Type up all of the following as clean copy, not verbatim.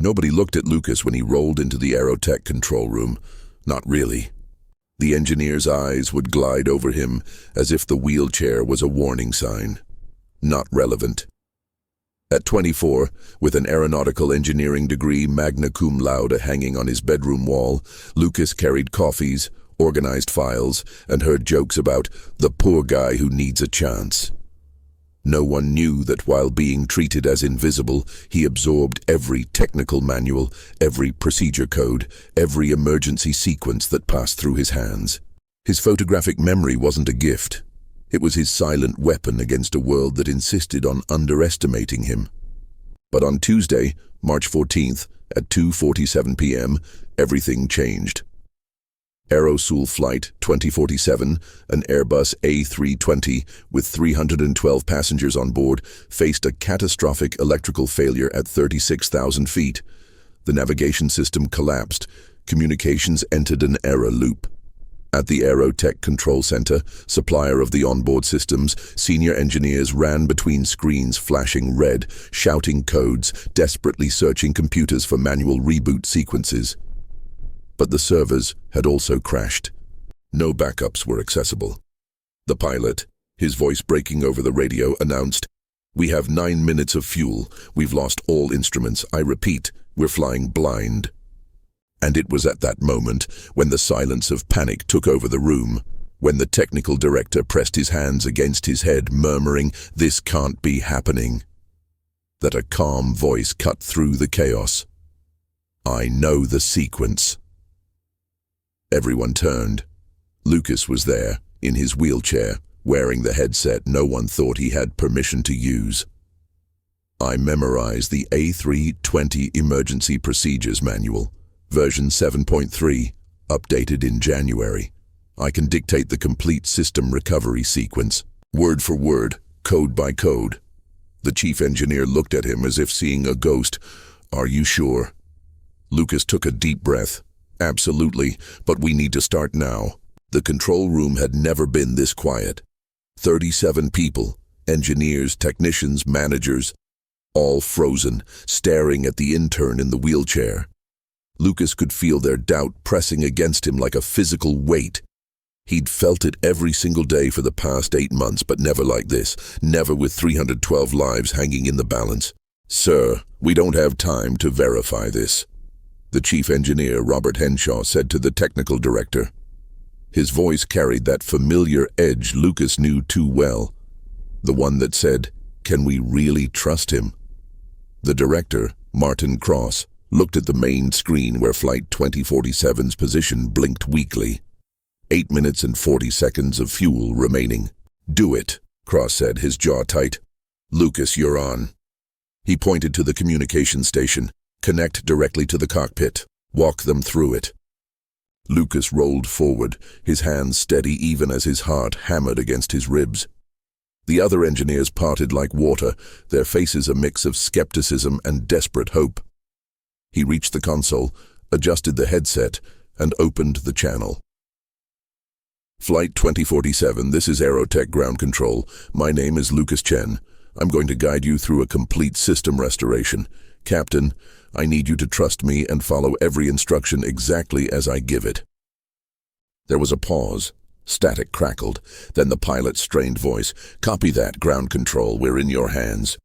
Nobody looked at Lucas when he rolled into the AeroTech control room. Not really. The engineer's eyes would glide over him as if the wheelchair was a warning sign. Not relevant. At 24, with an aeronautical engineering degree magna cum laude hanging on his bedroom wall, Lucas carried coffees, organized files, and heard jokes about the poor guy who needs a chance. No one knew that while being treated as invisible, he absorbed every technical manual, every procedure code, every emergency sequence that passed through his hands. His photographic memory wasn't a gift. It was his silent weapon against a world that insisted on underestimating him. But on Tuesday, March 14th, at 2:47 p.m., everything changed. Aerosul Flight 2047, an Airbus A320 with 312 passengers on board, faced a catastrophic electrical failure at 36,000 feet. The navigation system collapsed. Communications entered an error loop. At the AeroTech Control Center, supplier of the onboard systems, senior engineers ran between screens flashing red, shouting codes, desperately searching computers for manual reboot sequences. But the servers had also crashed. No backups were accessible. The pilot, his voice breaking over the radio, announced, "We have 9 minutes of fuel. We've lost all instruments. I repeat, we're flying blind." And it was at that moment, when the silence of panic took over the room, when the technical director pressed his hands against his head, murmuring, "This can't be happening," that a calm voice cut through the chaos. "I know the sequence." Everyone turned. Lucas was there, in his wheelchair, wearing the headset no one thought he had permission to use. "I memorized the A320 Emergency Procedures Manual, version 7.3, updated in January. I can dictate the complete system recovery sequence, word for word, code by code." The chief engineer looked at him as if seeing a ghost. "Are you sure?" Lucas took a deep breath. "Absolutely, but we need to start now." The control room had never been this quiet. 37 people, engineers, technicians, managers, all frozen, staring at the intern in the wheelchair. Lucas could feel their doubt pressing against him like a physical weight. He'd felt it every single day for the past 8 months, but never like this, never with 312 lives hanging in the balance. "Sir, we don't have time to verify this," the chief engineer, Robert Henshaw, said to the technical director. His voice carried that familiar edge Lucas knew too well, the one that said, "Can we really trust him?" The director, Martin Cross, looked at the main screen where Flight 2047's position blinked weakly. 8 minutes and 40 seconds of fuel remaining. "Do it," Cross said, his jaw tight. "Lucas, you're on." He pointed to the communication station. "Connect directly to the cockpit. Walk them through it." Lucas rolled forward, his hands steady even as his heart hammered against his ribs. The other engineers parted like water, their faces a mix of skepticism and desperate hope. He reached the console, adjusted the headset, and opened the channel. "Flight 2047, this is AeroTech Ground Control. My name is Lucas Chen. I'm going to guide you through a complete system restoration. Captain, I need you to trust me and follow every instruction exactly as I give it." There was a pause. Static crackled. Then the pilot's strained voice, "Copy that, ground control. We're in your hands."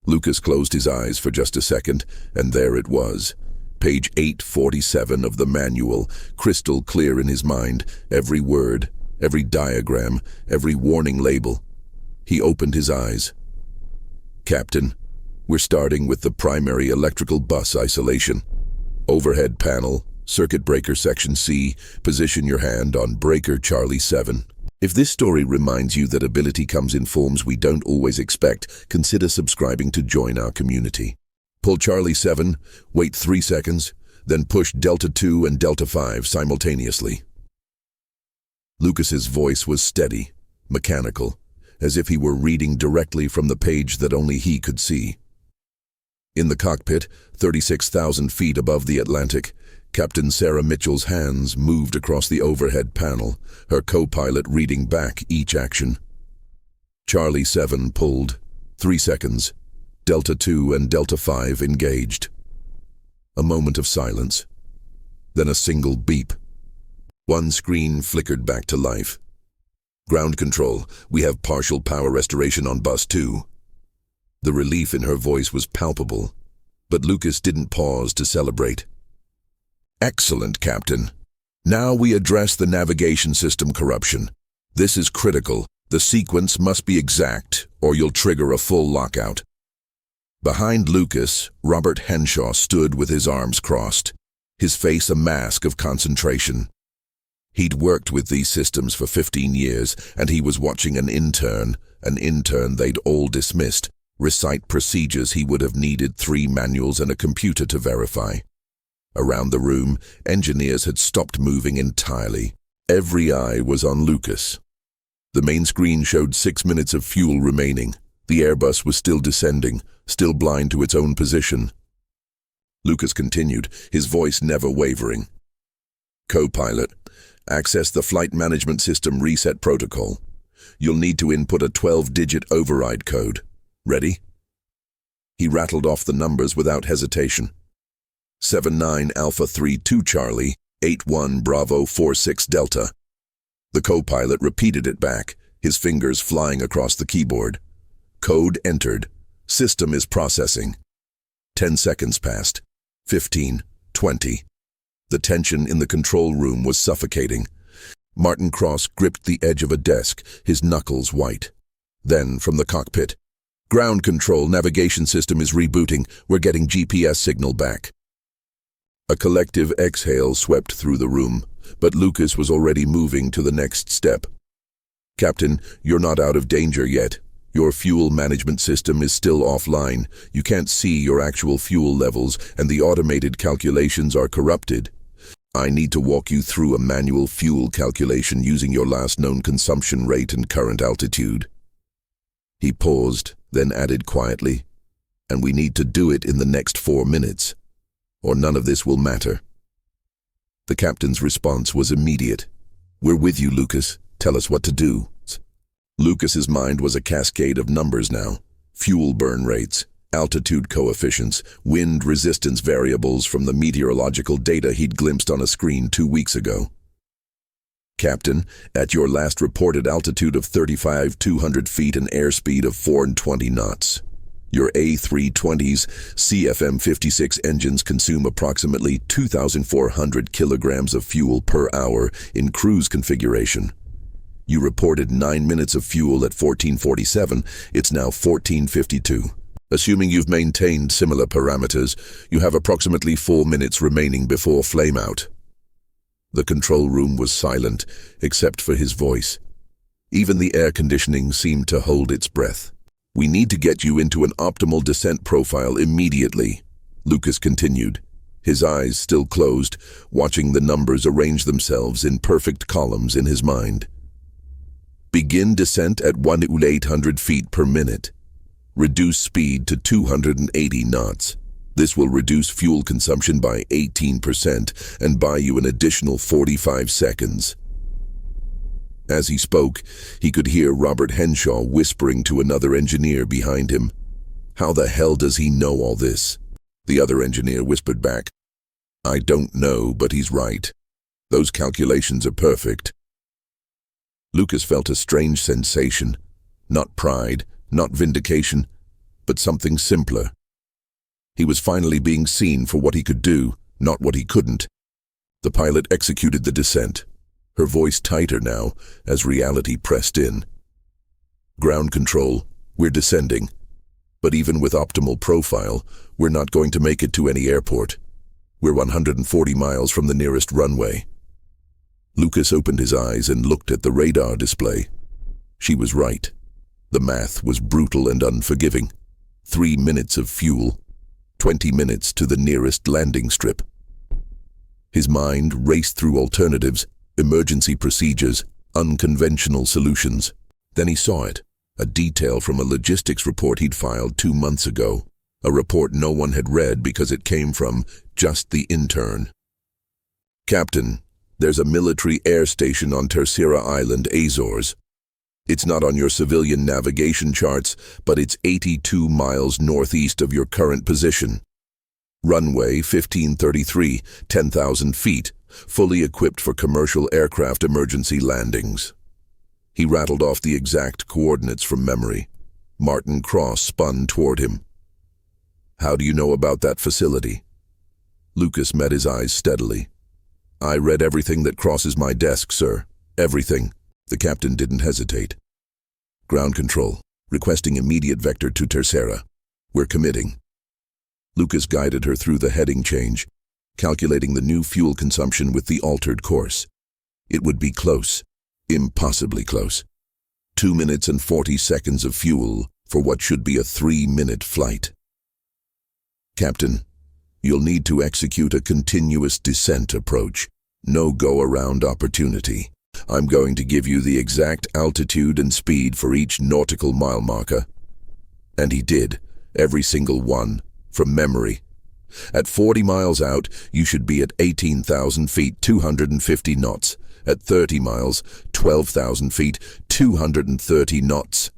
Lucas closed his eyes for just a second, and there it was. Page 847 of the manual, crystal clear in his mind, every word, every diagram, every warning label. He opened his eyes. "Captain, we're starting with the primary electrical bus isolation. Overhead panel, circuit breaker section C, position your hand on breaker Charlie 7. If this story reminds you that ability comes in forms we don't always expect, consider subscribing to join our community. Pull Charlie 7, wait 3 seconds, then push Delta 2 and Delta 5 simultaneously." Lucas's voice was steady, mechanical, as if he were reading directly from the page that only he could see. In the cockpit, 36,000 feet above the Atlantic, Captain Sarah Mitchell's hands moved across the overhead panel, her co-pilot reading back each action. Charlie 7 pulled. 3 seconds. Delta 2 and Delta 5 engaged. A moment of silence. Then a single beep. One screen flickered back to life. "Ground control, we have partial power restoration on bus 2. The relief in her voice was palpable, but Lucas didn't pause to celebrate. "Excellent, Captain. Now we address the navigation system corruption. This is critical. The sequence must be exact, or you'll trigger a full lockout." Behind Lucas, Robert Henshaw stood with his arms crossed, his face a mask of concentration. He'd worked with these systems for 15 years, and he was watching an intern they'd all dismissed, recite procedures he would have needed 3 manuals and a computer to verify. Around the room, engineers had stopped moving entirely. Every eye was on Lucas. The main screen showed 6 minutes of fuel remaining. The Airbus was still descending, still blind to its own position. Lucas continued, his voice never wavering. "Co-pilot, access the flight management system reset protocol. You'll need to input a 12-digit override code. Ready?" He rattled off the numbers without hesitation. 79 Alpha 32 Charlie, 81 Bravo 46 Delta. The co-pilot repeated it back, his fingers flying across the keyboard. Code entered. System is processing. 10 seconds passed. 15, 20. The tension in the control room was suffocating. Martin Cross gripped the edge of a desk, his knuckles white. Then, from the cockpit, "Ground control, navigation system is rebooting. We're getting GPS signal back." A collective exhale swept through the room, but Lucas was already moving to the next step. "Captain, you're not out of danger yet. Your fuel management system is still offline. You can't see your actual fuel levels, and the automated calculations are corrupted. I need to walk you through a manual fuel calculation using your last known consumption rate and current altitude." He paused, then added quietly, "And we need to do it in the next 4 minutes, or none of this will matter." The captain's response was immediate. "We're with you, Lucas. Tell us what to do." Lucas's mind was a cascade of numbers now. Fuel burn rates, altitude coefficients, wind resistance variables from the meteorological data he'd glimpsed on a screen 2 weeks ago. "Captain, at your last reported altitude of 35,200 feet and airspeed of 420 knots. Your A320's CFM56 engines consume approximately 2,400 kilograms of fuel per hour in cruise configuration. You reported 9 minutes of fuel at 1447, it's now 1452. Assuming you've maintained similar parameters, you have approximately 4 minutes remaining before flameout." The control room was silent, except for his voice. Even the air conditioning seemed to hold its breath. "We need to get you into an optimal descent profile immediately," Lucas continued, his eyes still closed, watching the numbers arrange themselves in perfect columns in his mind. "Begin descent at 1,800 feet per minute. Reduce speed to 280 knots. This will reduce fuel consumption by 18% and buy you an additional 45 seconds. As he spoke, he could hear Robert Henshaw whispering to another engineer behind him. "How the hell does he know all this?" The other engineer whispered back. "I don't know, but he's right. Those calculations are perfect." Lucas felt a strange sensation. Not pride, not vindication, but something simpler. He was finally being seen for what he could do, not what he couldn't. The pilot executed the descent, her voice tighter now as reality pressed in. "Ground control, we're descending. But even with optimal profile, we're not going to make it to any airport. We're 140 miles from the nearest runway." Lucas opened his eyes and looked at the radar display. She was right. The math was brutal and unforgiving. 3 minutes of fuel, 20 minutes to the nearest landing strip. His mind raced through alternatives, emergency procedures, unconventional solutions. Then he saw it, a detail from a logistics report he'd filed 2 months ago, a report no one had read because it came from just the intern. "Captain, there's a military air station on Terceira Island, Azores. It's not on your civilian navigation charts, but it's 82 miles northeast of your current position. Runway 1533, 10,000 feet, fully equipped for commercial aircraft emergency landings. He rattled off the exact coordinates from memory. Martin Cross spun toward him. "How do you know about that facility?" Lucas met his eyes steadily. "I read everything that crosses my desk, sir. Everything." The captain didn't hesitate. "Ground control, requesting immediate vector to Tercera. We're committing." Lucas guided her through the heading change, calculating the new fuel consumption with the altered course. It would be close, impossibly close. 2 minutes and 40 seconds of fuel for what should be a 3-minute flight. "Captain, you'll need to execute a continuous descent approach. No go-around opportunity. I'm going to give you the exact altitude and speed for each nautical mile marker." And he did, every single one, from memory. At 40 miles out, you should be at 18,000 feet, 250 knots. At 30 miles, 12,000 feet, 230 knots.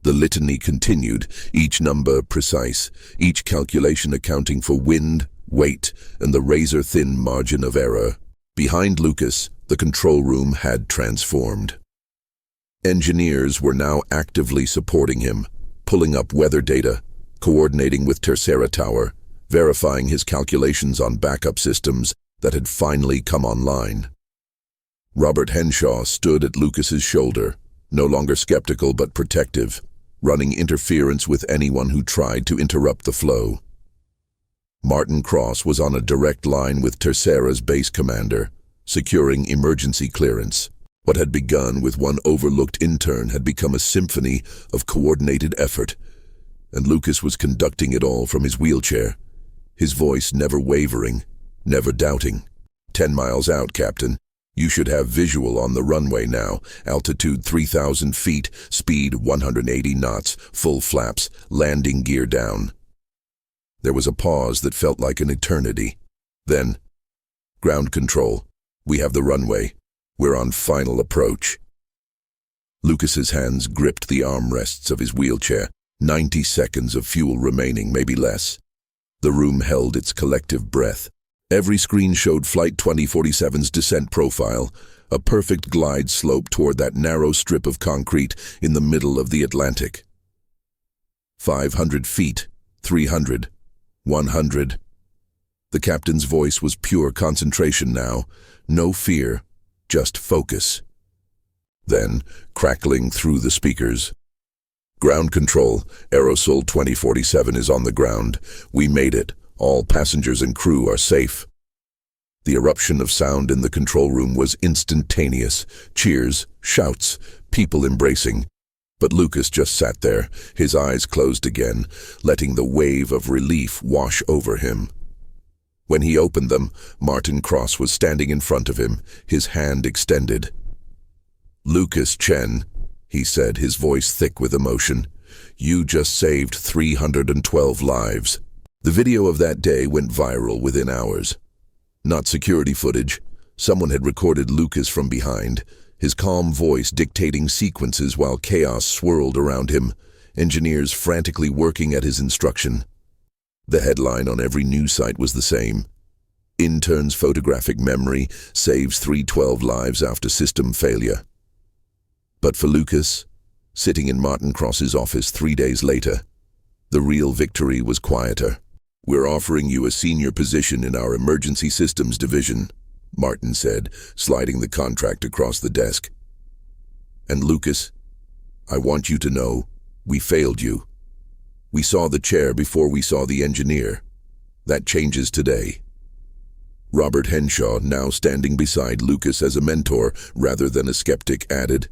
The litany continued, each number precise, each calculation accounting for wind, weight, and the razor-thin margin of error. Behind Lucas, the control room had transformed. Engineers were now actively supporting him, pulling up weather data, coordinating with Tercera Tower, verifying his calculations on backup systems that had finally come online. Robert Henshaw stood at Lucas's shoulder, no longer skeptical but protective, running interference with anyone who tried to interrupt the flow. Martin Cross was on a direct line with Tercera's base commander, securing emergency clearance. What had begun with one overlooked intern had become a symphony of coordinated effort, and Lucas was conducting it all from his wheelchair, his voice never wavering, never doubting. 10 miles out, Captain. You should have visual on the runway now. Altitude 3,000 feet, speed 180 knots, full flaps, landing gear down." There was a pause that felt like an eternity. Then, "Ground control. We have the runway. We're on final approach." Lucas's hands gripped the armrests of his wheelchair. 90 seconds of fuel remaining, maybe less. The room held its collective breath. Every screen showed Flight 2047's descent profile, a perfect glide slope toward that narrow strip of concrete in the middle of the Atlantic. 500 feet, 300, 100. The captain's voice was pure concentration now, no fear, just focus. Then, crackling through the speakers, "Ground control, Aerosol 2047 is on the ground. We made it. All passengers and crew are safe." The eruption of sound in the control room was instantaneous. Cheers, shouts, people embracing. But Lucas just sat there, his eyes closed again, letting the wave of relief wash over him. When he opened them, Martin Cross was standing in front of him, his hand extended. "Lucas Chen," he said, his voice thick with emotion, "you just saved 312 lives." The video of that day went viral within hours. Not security footage. Someone had recorded Lucas from behind, his calm voice dictating sequences while chaos swirled around him, engineers frantically working at his instruction. The headline on every news site was the same. Intern's photographic memory saves 312 lives after system failure. But for Lucas, sitting in Martin Cross's office 3 days later, the real victory was quieter. "We're offering you a senior position in our emergency systems division," Martin said, sliding the contract across the desk. "And Lucas, I want you to know, we failed you. We saw the chair before we saw the engineer. That changes today." Robert Henshaw, now standing beside Lucas as a mentor rather than a skeptic, added,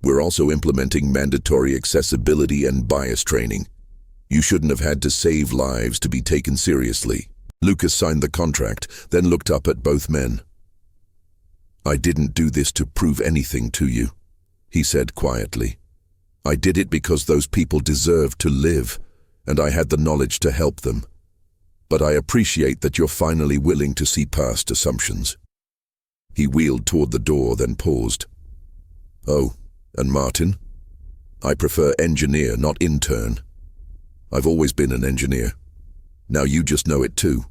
"We're also implementing mandatory accessibility and bias training. You shouldn't have had to save lives to be taken seriously." Lucas signed the contract, then looked up at both men. "I didn't do this to prove anything to you," he said quietly. "I did it because those people deserved to live, and I had the knowledge to help them. But I appreciate that you're finally willing to see past assumptions." He wheeled toward the door, then paused. "Oh, and Martin? I prefer engineer, not intern. I've always been an engineer. Now you just know it too.